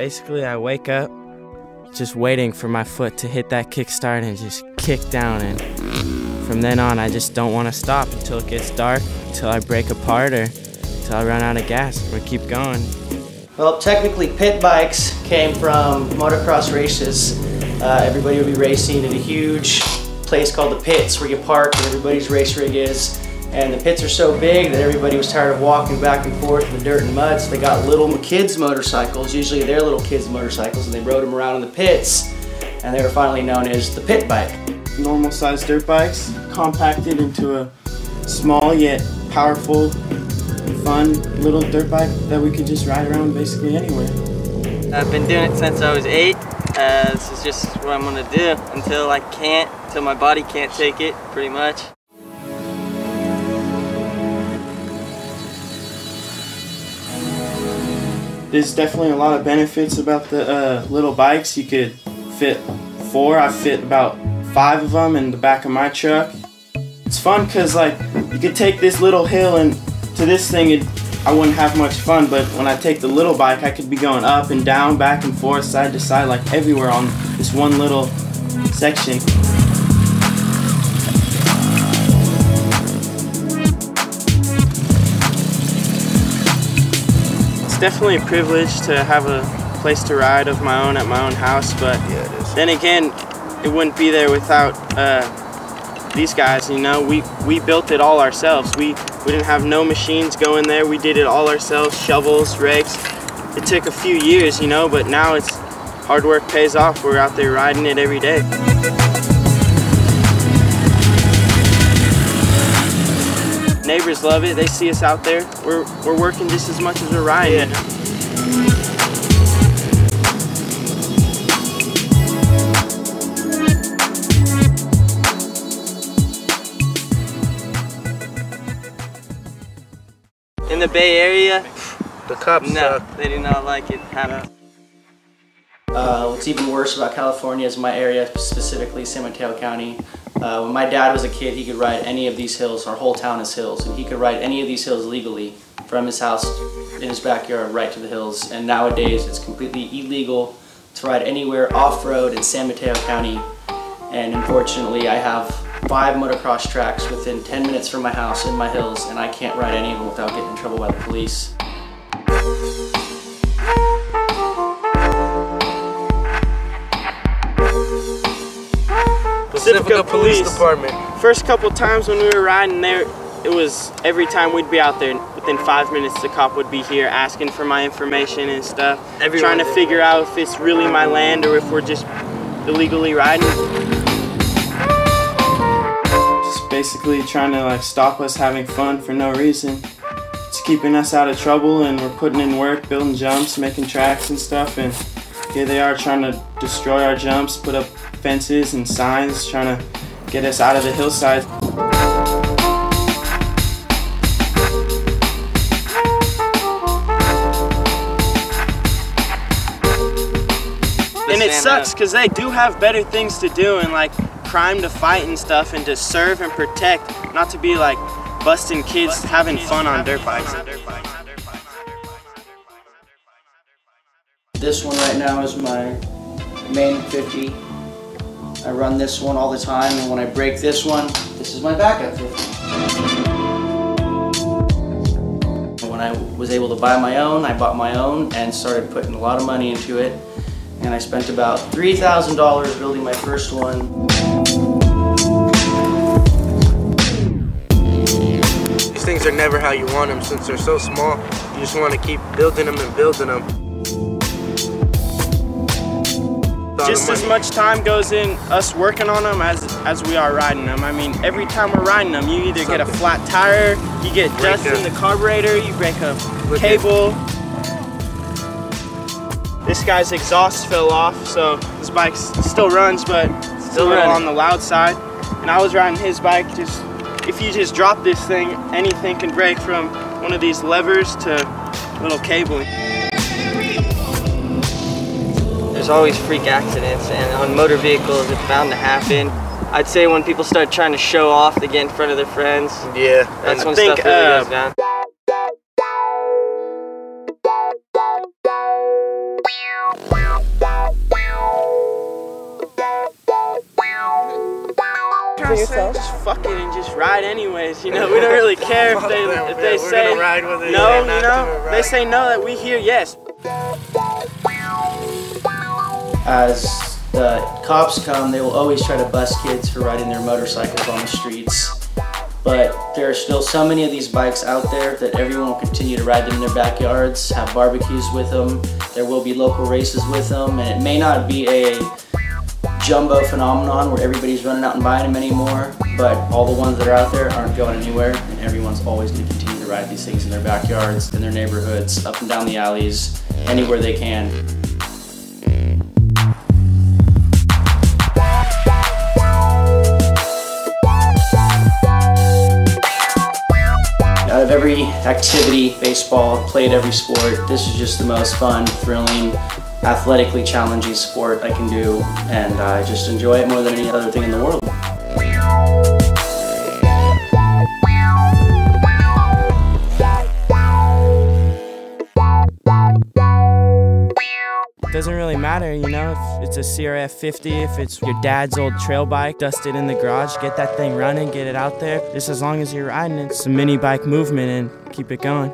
Basically, I wake up just waiting for my foot to hit that kickstart and just kick down, and from then on I just don't want to stop until it gets dark, until I break apart, or until I run out of gas. I'm gonna keep going. Well, technically pit bikes came from motocross races. Everybody would be racing at a huge place called the pits where you park and everybody's race rig is. And the pits are so big that everybody was tired of walking back and forth in the dirt and mud, so they got little kids' motorcycles, usually their little kids' motorcycles, and they rode them around in the pits, and they were finally known as the pit bike. Normal sized dirt bikes compacted into a small yet powerful, fun little dirt bike that we could just ride around basically anywhere. I've been doing it since I was 8. This is just what I'm gonna do until I can't, until my body can't take it, pretty much. There's definitely a lot of benefits about the little bikes. You could fit 4. I fit about 5 of them in the back of my truck. It's fun because like you could take this little hill, and to this thing I wouldn't have much fun, but when I take the little bike I could be going up and down, back and forth, side to side, like everywhere on this one little section. It's definitely a privilege to have a place to ride of my own at my own house, but then again, it wouldn't be there without these guys. You know, we built it all ourselves. We didn't have no machines going there. We did it all ourselves, shovels, rakes. It took a few years, you know, but now it's hard work pays off. We're out there riding it every day. Neighbors love it. They see us out there. We're working just as much as we're riding. Yeah. In the Bay Area, the cops they do not like it happening. What's even worse about California is my area, specifically San Mateo County. When my dad was a kid, he could ride any of these hills. Our whole town is hills, and he could ride any of these hills legally from his house in his backyard right to the hills. And nowadays, it's completely illegal to ride anywhere off-road in San Mateo County. And unfortunately, I have 5 motocross tracks within 10 minutes from my house in my hills, and I can't ride any of them without getting in trouble by the police. Pacifica Police Department. First couple times when we were riding there, it was every time we'd be out there, within 5 minutes the cop would be here asking for my information and stuff. Trying to figure out if it's really my land or if we're just illegally riding. Just basically trying to like stop us having fun for no reason. It's keeping us out of trouble, and we're putting in work, building jumps, making tracks and stuff, and here they are trying to destroy our jumps, put up fences and signs, trying to get us out of the hillside. And it sucks because they do have better things to do, and like crime to fight and stuff, and to serve and protect, not to be like busting kids having fun on dirt bikes. This one right now is my main 50. I run this one all the time, and when I break this one, this is my backup 50. When I was able to buy my own, I bought my own and started putting a lot of money into it. And I spent about $3,000 building my first one. These things are never how you want them since they're so small. You just want to keep building them and building them. Just as much time goes in us working on them as we are riding them. I mean, every time we're riding them, you either get a flat tire, you get dust in the carburetor, you break a cable. This guy's exhaust fell off, so this bike still runs, but still a little on the loud side. And I was riding his bike. Just if you just drop this thing, anything can break, from one of these levers to little cabling. There's always freak accidents, and on motor vehicles it's bound to happen. I'd say when people start trying to show off, they get in front of their friends. Yeah, that's when stuff really goes down. I say? Just fuck it and just ride anyways. You know, we don't really care if they say no. You know, they say no. That we hear yes. As the cops come, they will always try to bust kids for riding their motorcycles on the streets. But there are still so many of these bikes out there that everyone will continue to ride them in their backyards, have barbecues with them. There will be local races with them, and it may not be a jumbo phenomenon where everybody's running out and buying them anymore, but all the ones that are out there aren't going anywhere, and everyone's always going to continue to ride these things in their backyards, in their neighborhoods, up and down the alleys, anywhere they can. Out of every activity, baseball, played every sport, this is just the most fun, thrilling, athletically challenging sport I can do, and I just enjoy it more than any other thing in the world. It doesn't really matter, you know, if it's a CRF 50, if it's your dad's old trail bike, dusted in the garage, get that thing running, get it out there. Just as long as you're riding it, it's a mini bike movement and keep it going.